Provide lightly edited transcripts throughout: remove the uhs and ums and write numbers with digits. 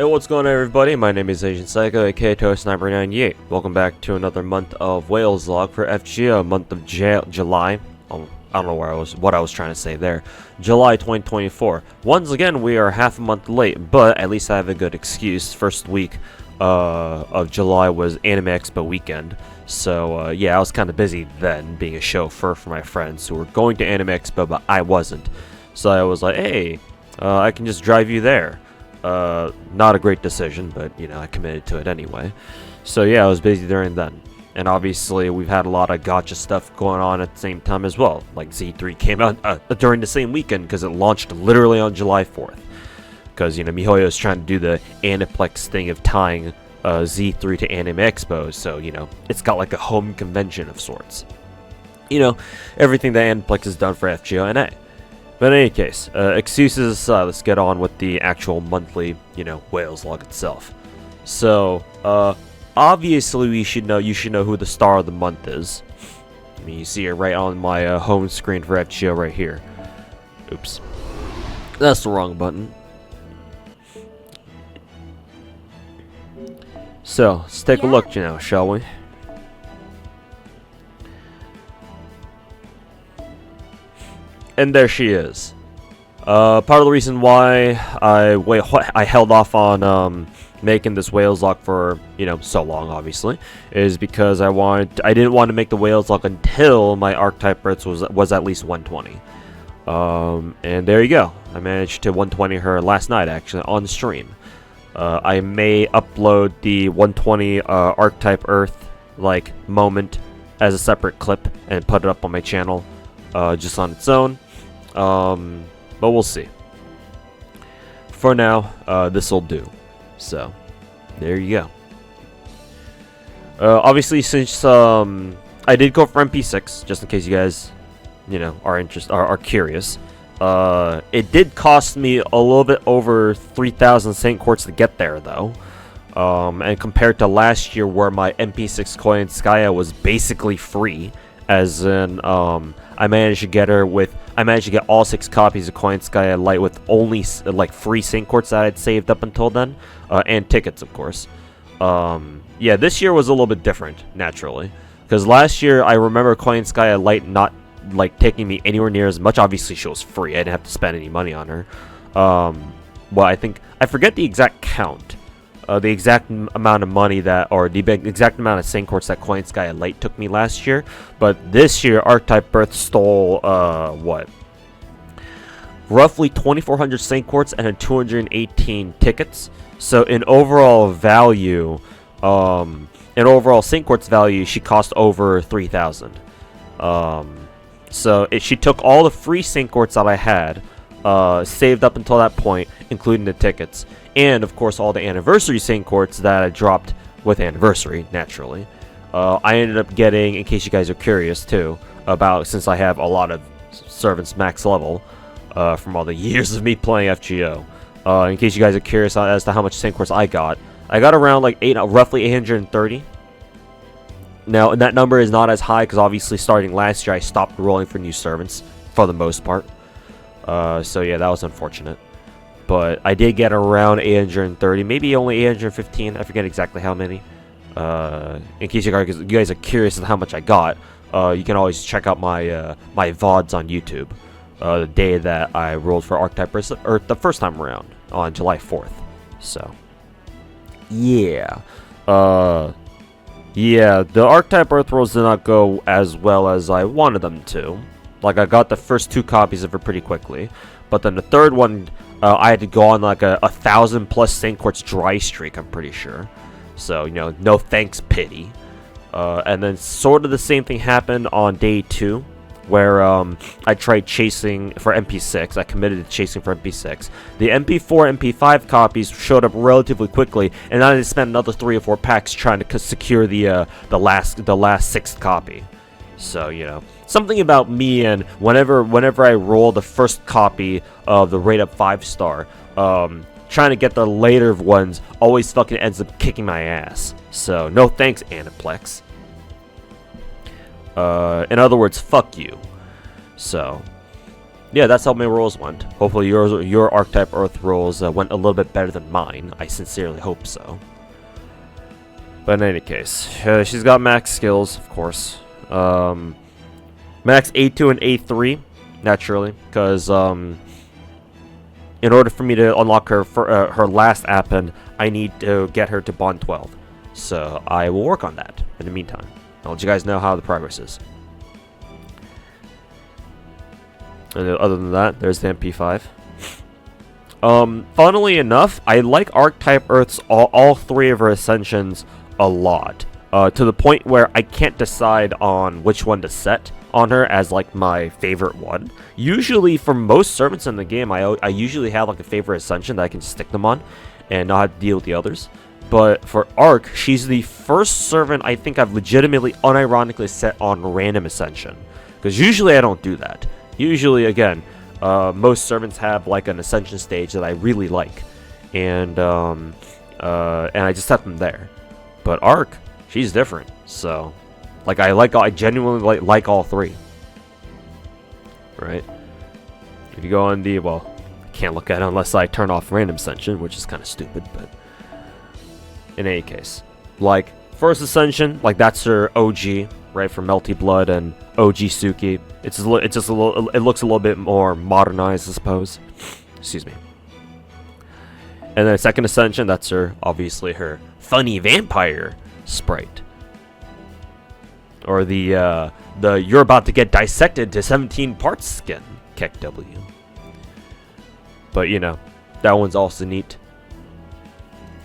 Hey, what's going on, everybody? My name is Asian Psycho, aka Sniper98. Welcome back to another month of Wales log for FGO, month of July. I don't know what I was trying to say there. July 2024. Once again, we are half a month late, but at least I have a good excuse. First week of July was Anime Expo weekend. So, yeah, I was kind of busy then, being a chauffeur for my friends who were going to Anime Expo, but I wasn't. So I was like, hey, I can just drive you there. Not a great decision, but, you know, I committed to it anyway. So, yeah, I was busy during then. And obviously, we've had a lot of gacha stuff going on at the same time as well. Like, Z3 came out during the same weekend because it launched literally on July 4th. Because, you know, MiHoYo is trying to do the Aniplex thing of tying Z3 to Anime Expo. So, you know, it's got like a home convention of sorts. You know, everything that Aniplex has done for FGO NA. But in any case, excuses aside, let's get on with the actual monthly, you know, Wales log itself. So, obviously you should know who the star of the month is. I mean, you see it right on my home screen for FGO right here. Oops. That's the wrong button. So, let's take a look now, shall we? And there she is. Part of the reason why I held off on making this Wales log for, you know, so long, obviously, is because I didn't want to make the Wales log until my Archetype Earth was at least 120. And there you go. I managed to 120 her last night, actually, on stream. I may upload the 120 Archetype Earth like moment as a separate clip and put it up on my channel, just on its own. But we'll see. For now, this'll do. So, there you go. Obviously, since I did go for MP6, just in case you guys, you know, are curious. It did cost me a little bit over 3,000 Saint Quartz to get there, though. And compared to last year, where my MP6 Koyanskaya was basically free, as in, I managed to get all 6 copies of Koyanskaya Light with only like free Saint Quartz that I'd saved up until then, and tickets, of course. Yeah, this year was a little bit different, naturally, because last year I remember Koyanskaya Light not like taking me anywhere near as much. Obviously, she was free; I didn't have to spend any money on her. Well, I forget the exact count. The exact amount of money or the exact amount of Saint Quartz that Koyanskaya Light took me last year, but this year Archetype Earth stole roughly 2,400 Saint Quartz and 218 tickets. So in overall value, Saint Quartz value, she cost over 3,000. So she took all the free Saint Quartz that I had, saved up until that point, including the tickets. And, of course, all the anniversary Saint Quartz that I dropped with anniversary, naturally. I ended up getting, in case you guys are curious, too, since I have a lot of servants max level from all the years of me playing FGO. In case you guys are curious as to how much Saint Quartz I got around like roughly 830. Now, and that number is not as high because obviously starting last year I stopped rolling for new servants for the most part. So yeah, that was unfortunate. But I did get around 830, maybe only 815. I forget exactly how many. In case you guys are curious as to how much I got, you can always check out my my VODs on YouTube. The day that I rolled for Archetype Earth the first time around on July 4th. So, yeah. Yeah, the Archetype Earth rolls did not go as well as I wanted them to. Like, I got the first 2 copies of it pretty quickly. But then the third one, I had to go on like a 1,000+ Saint Quartz dry streak, I'm pretty sure. So, you know, no thanks, pity. And then sort of the same thing happened on day 2. Where I tried chasing for MP6. I committed to chasing for MP6. The MP4, MP5 copies showed up relatively quickly, and I had to spend another 3 or 4 packs trying to secure the last 6th copy. So, you know, something about me, and whenever I roll the first copy of the rate up 5-star, trying to get the later ones always fucking ends up kicking my ass. So, no thanks, Aniplex. In other words, fuck you. So, yeah, that's how my rolls went. Hopefully your Archetype Earth rolls went a little bit better than mine. I sincerely hope so. But in any case, she's got max skills, of course. Max A2 and A3, naturally, because in order for me to unlock her for her last append, I need to get her to Bond 12. So I will work on that in the meantime. I'll let you guys know how the progress is. And other than that, there's the MP5. Funnily enough, I like Archetype Earth's all three of her ascensions a lot. To the point where I can't decide on which one to set on her as like my favorite one. Usually for most servants in the game, I usually have like a favorite ascension that I can stick them on and not have to deal with the others. But for Arc, she's the first servant I think I've legitimately unironically set on random ascension. Because usually I don't do that. Usually, again, most servants have like an ascension stage that I really like. And I just set them there. But Arc, she's different. So, like, I genuinely like all three. Right? If you go on the, well, I can't look at it unless I turn off random ascension, which is kind of stupid, but in any case, like, first ascension, like, that's her OG, right, for Melty Blood and OG Suki. It looks a little bit more modernized, I suppose. Excuse me. And then second ascension, that's her, obviously her funny vampire sprite. Or the you're about to get dissected to 17 parts skin, Keck W. But you know, that one's also neat.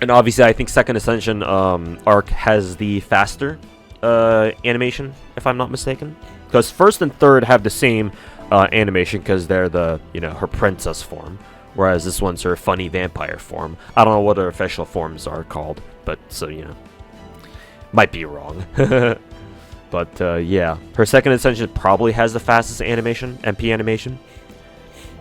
And obviously, I think second ascension arc has the faster animation, if I'm not mistaken. Because first and third have the same animation because they're the, you know, her princess form. Whereas this one's her funny vampire form. I don't know what her official forms are called, but so, you know. Might be wrong. But yeah, her second ascension probably has the fastest animation, MP animation.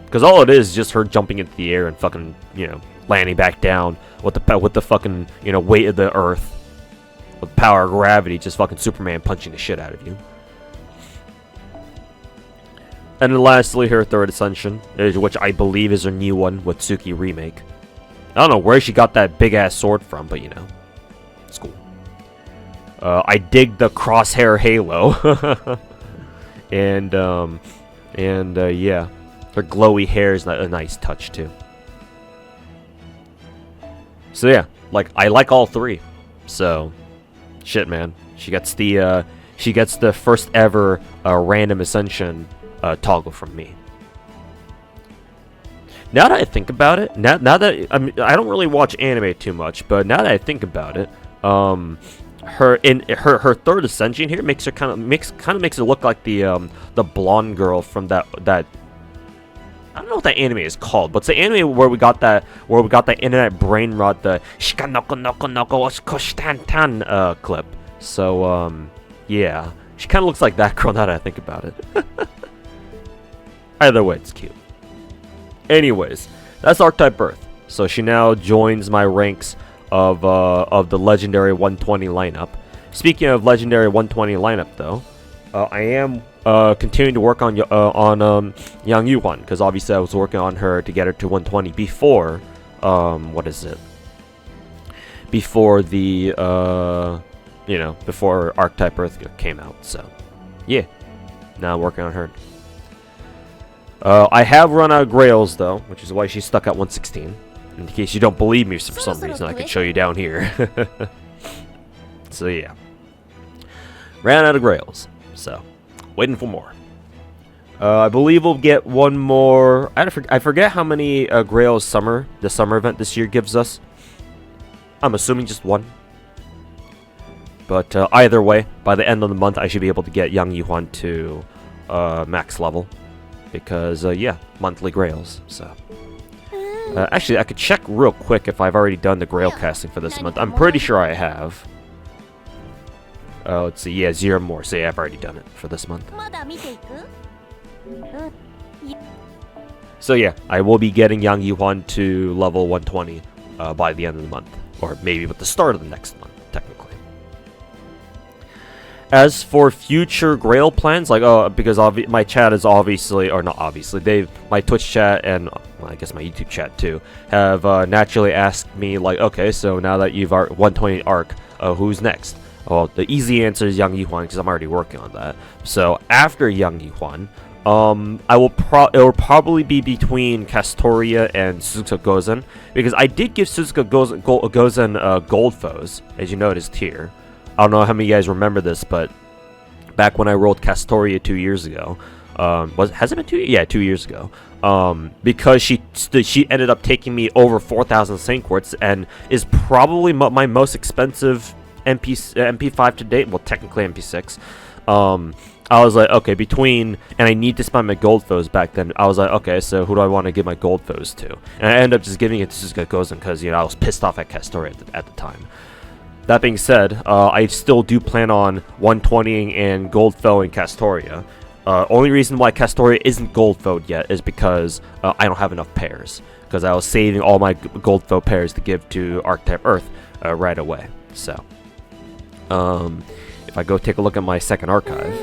Because all it is just her jumping into the air and fucking, you know, landing back down with the fucking, you know, weight of the earth. With the power of gravity, just fucking Superman punching the shit out of you. And then lastly, her third ascension, which I believe is her new one with Suki remake. I don't know where she got that big ass sword from, but you know, it's cool. I dig the crosshair halo, and yeah, her glowy hair is a nice touch too. So yeah, like I like all three. So, shit, man, she gets the first ever random ascension toggle from me. Now that I think about it, now that I don't really watch anime too much, but now that I think about it, her third ascension here makes her makes her look like the blonde girl from that I don't know what that anime is called, but it's the anime where we got that internet brain rot, the shikanoko noko noko oshikoshtantan clip. So yeah, she kind of looks like that girl now that I think about it. Either way, it's cute. Anyways, that's Archetype Earth. So she now joins my ranks of the legendary 120 lineup. Speaking of legendary 120 lineup, though, I am continuing to work on Yang Yuhuan, because obviously I was working on her to get her to 120 before what is it? Before the you know, before Archetype Earth came out. So yeah, now I'm working on her. I have run out of Grails, though, which is why she's stuck at 116. In case you don't believe me for some reason, I can show you down here. So, yeah. Ran out of Grails. So, waiting for more. I believe we'll get one more. I forget how many Grails the summer event this year gives us. I'm assuming just one. But either way, by the end of the month, I should be able to get Yang Yuhuan to max level. Because, yeah, monthly Grails, so. Actually, I could check real quick if I've already done the Grail casting for this month. I'm pretty sure I have. Let's see, yeah, 0 more. So, yeah, I've already done it for this month. So, yeah, I will be getting Yang Yuhuan to level 120 by the end of the month. Or maybe with the start of the next month, technically. As for future Grail plans, like, because my chat is obviously, or not obviously, my Twitch chat and well, I guess my YouTube chat too, have naturally asked me, like, okay, so now that you've 120 arc, who's next? Well, the easy answer is Yang Yihwan, because I'm already working on that. So after Yang Yihwan, it will probably be between Castoria and Suzuka Gozen, because I did give Suzuka Gozen gold foes, as you noticed here. I don't know how many of you guys remember this, but back when I rolled Castoria 2 years ago, has it been 2 years? Yeah, 2 years ago. Because she ended up taking me over 4,000 Saint Quartz and is probably my most expensive MP5 to date. Well, technically MP6. I was like, okay, and I need to spend my gold foes back then. I was like, okay, so who do I want to give my gold foes to? And I ended up just giving it to Suzuka Gozen because, I was pissed off at Castoria at the time. That being said, I still do plan on 120ing and gold foeing Castoria. Only reason why Castoria isn't gold foed yet is because I don't have enough pairs. Because I was saving all my gold foe pairs to give to Archetype Earth right away. So, if I go take a look at my second archive.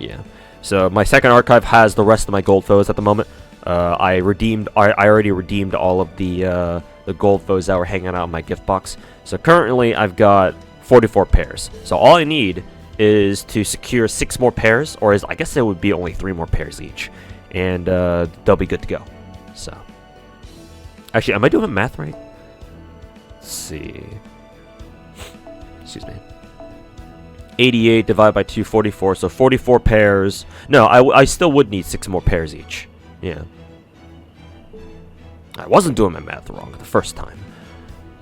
Yeah. So my second archive has the rest of my gold foes at the moment. I already redeemed all of the gold foes that were hanging out in my gift box. So currently I've got 44 pairs. So all I need is to secure 6 more pairs, or I guess it would be only 3 more pairs each, and they'll be good to go. So actually, am I doing math right? Let's see. Excuse me. 88 divided by 244, so 44 pairs. No, I still would need 6 more pairs each. Yeah. I wasn't doing my math wrong the first time.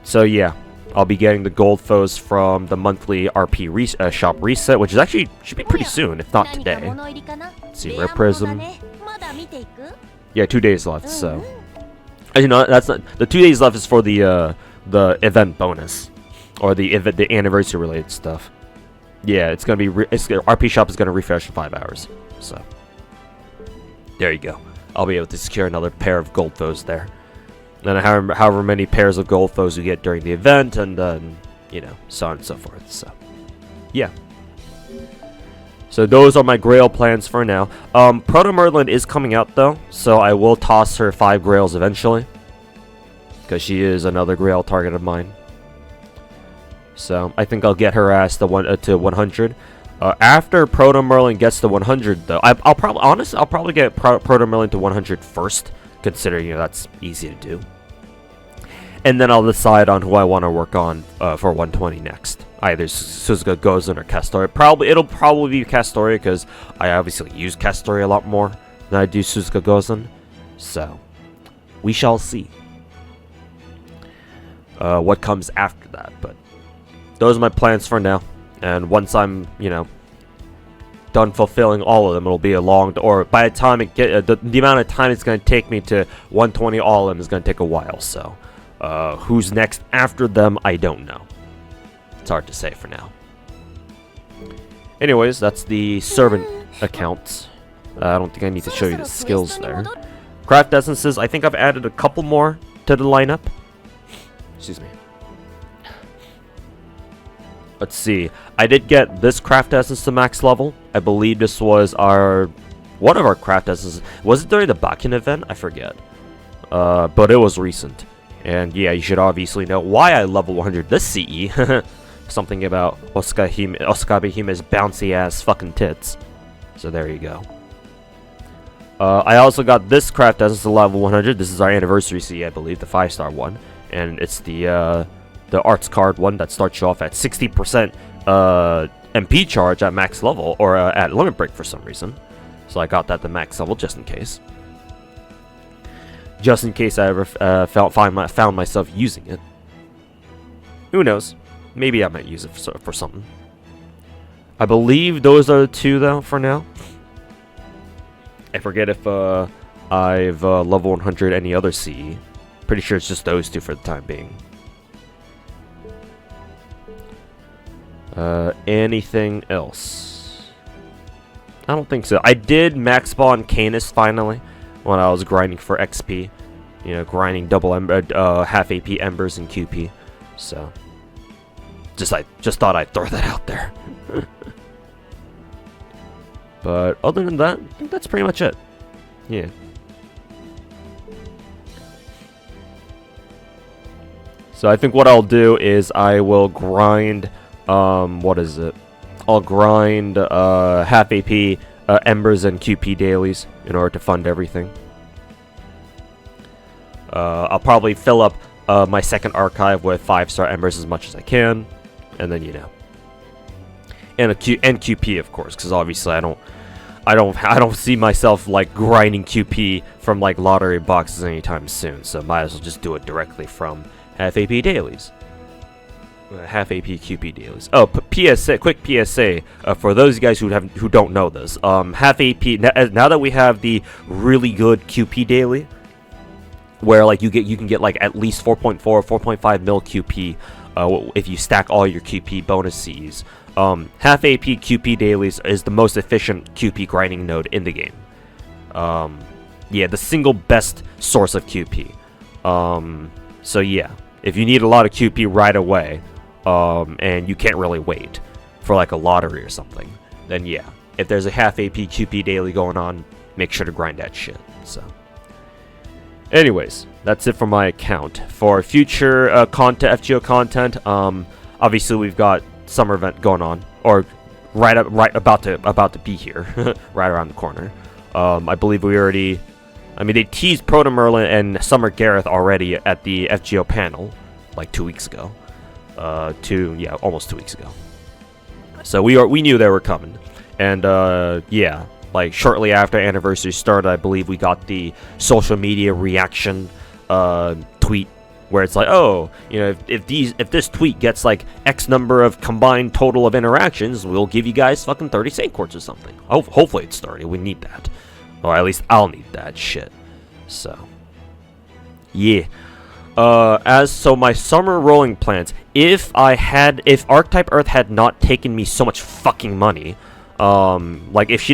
So yeah, I'll be getting the gold foes from the monthly RP shop reset, which is actually should be pretty soon, if not today. Let's see, Rare Prism. Yeah, 2 days left. So, that's not the 2 days left is for the event bonus, or the anniversary related stuff. Yeah, it's gonna be RP shop is gonna refresh in 5 hours. So there you go. I'll be able to secure another pair of gold foes there. And however many pairs of gold foes you get during the event, and then, so on and so forth. So, yeah. So those are my Grail plans for now. Proto Merlin is coming out, though, so I will toss her 5 Grails eventually. Because she is another Grail target of mine. So, I think I'll get her ass to 100. After Proto Merlin gets to 100, though, I'll probably get Proto Merlin to 100 first, considering that's easy to do. And then I'll decide on who I want to work on for 120 next. Either Suzuka Gozen or Castoria. It'll probably be Castoria, because I obviously use Castoria a lot more than I do Suzuka Gozen. So, we shall see what comes after that. But those are my plans for now. And once I'm, done fulfilling all of them, it'll be a long, or by the time the amount of time it's going to take me to 120 all of them is going to take a while. So, who's next after them, I don't know. It's hard to say for now. Anyways, that's the servant account. I don't think I need to show you the skills there. Craft essences, I think I've added a couple more to the lineup. Excuse me. Let's see. I did get this craft essence to max level. I believe this was one of our craft essences. Was it during the Bakken event? I forget. But it was recent. And yeah, you should obviously know why I level 100 this CE. Something about Osakabe Hime's bouncy ass fucking tits. So there you go. I also got this craft essence to level 100. This is our anniversary CE, I believe, the 5-star one. And it's the arts card one that starts you off at 60% MP charge at max level, or at limit break for some reason. So I got that to max level just in case. Just in case I ever found myself using it. Who knows? Maybe I might use it for something. I believe those are the 2 though for now. I forget if I've level 100 any other CE. Pretty sure it's just those 2 for the time being. Anything else? I don't think so. I did max spawn Canis finally when I was grinding for XP. Grinding double half AP embers and QP. So I just thought I'd throw that out there. But other than that, I think that's pretty much it. Yeah. So I think what I'll do is I will grind, what is it? I'll grind half AP, Embers, and QP dailies in order to fund everything. I'll probably fill up my second archive with 5-star Embers as much as I can, and then, you know, and QP, of course, because obviously I don't see myself like grinding QP from like lottery boxes anytime soon. So might as well just do it directly from half AP dailies. Half AP QP dailies. Oh, PSA, quick PSA for those guys who don't know this. Half AP now that we have the really good QP daily, where like you can get like at least 4.4, 4.5 mil QP if you stack all your QP bonuses. Half AP QP dailies is the most efficient QP grinding node in the game. Yeah, the single best source of QP. So yeah, if you need a lot of QP right away, and you can't really wait for like a lottery or something, then yeah, if there's a half AP QP daily going on, make sure to grind that shit. So anyways, that's it for my account. For future content, FGO content, obviously we've got summer event going on, or about to be here, right around the corner. I believe they teased Proto Merlin and Summer Gareth already at the FGO panel, like 2 weeks ago. Almost 2 weeks ago. So we knew they were coming, and yeah, like shortly after anniversary started, I believe we got the social media reaction tweet where it's like, oh, you know, if this tweet gets like X number of combined total of interactions, we'll give you guys fucking 30 Saint Quartz or something. Hopefully it's 30. We need that, or at least I'll need that shit. So yeah. So my summer rolling plans, if Archetype Earth had not taken me so much fucking money, like if I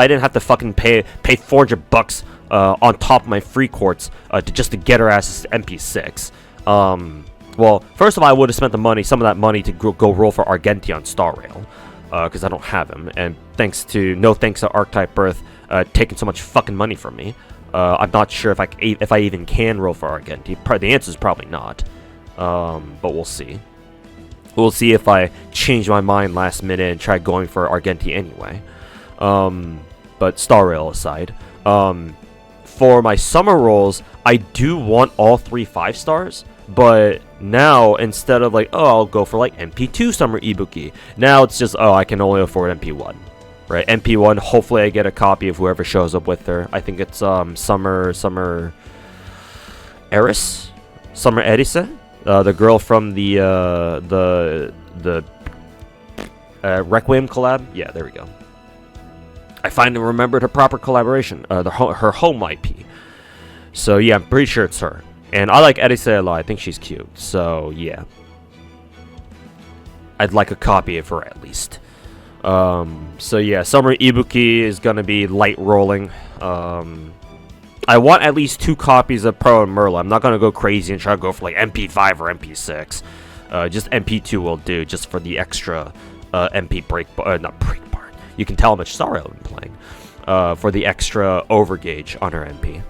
didn't have to fucking pay $400 on top of my free quartz to get her ass to MP6. Well, first of all, I would have spent some of that money to go roll for Argenti on Star Rail, because I don't have him, and no thanks to Archetype Earth taking so much fucking money from me. I'm not sure if I even can roll for Argenti. The answer is probably not, but we'll see. We'll see if I change my mind last minute and try going for Argenti anyway. But Star Rail aside, for my summer rolls, I do want all 3 5-stars, but now instead of like, oh, I'll go for like MP2 Summer Ibuki, now it's just, oh, I can only afford MP1. Right, MP1, hopefully I get a copy of whoever shows up with her. I think it's Summer Eris? Summer Erise? The girl from the Requiem collab? Yeah, there we go. I finally remembered her proper collaboration, her home IP. So yeah, I'm pretty sure it's her. And I like Erise a lot, I think she's cute. So yeah. I'd like a copy of her at least. So yeah, Summer Ibuki is gonna be light rolling. I want at least 2 copies of Pro and Merlin. I'm not gonna go crazy and try to go for like MP5 or MP6. Just MP2 will do, just for the extra MP not break bar. You can tell how much Star Rail I've been playing. For the extra overgauge on her MP.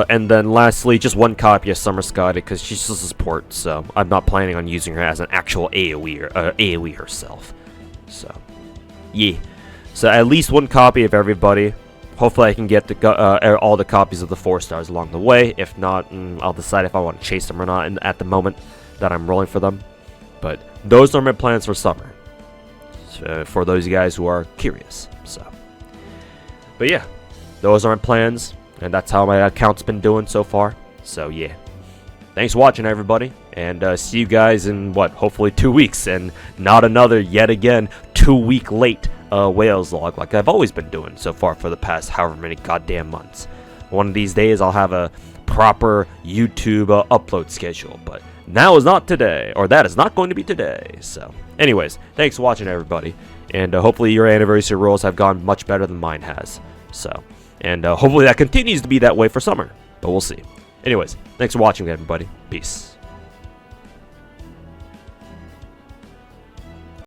And then lastly, just 1 copy of Summer Scotty, because she's just a support, so I'm not planning on using her as an actual AoE herself. So, yeah. So at least 1 copy of everybody. Hopefully I can get all the copies of the 4-stars along the way. If not, I'll decide if I want to chase them or not at the moment that I'm rolling for them. But those are my plans for summer. For those guys who are curious. So, but yeah, those are my plans. And that's how my account's been doing so far. So yeah. Thanks for watching, everybody. And see you guys in, hopefully 2 weeks. And not another, yet again, 2-week late Wales log like I've always been doing so far for the past however many goddamn months. One of these days I'll have a proper YouTube upload schedule. But now is not today. Or that is not going to be today. So anyways, thanks for watching, everybody. And hopefully your anniversary rolls have gone much better than mine has. So... And hopefully that continues to be that way for summer. But we'll see. Anyways, thanks for watching, everybody. Peace.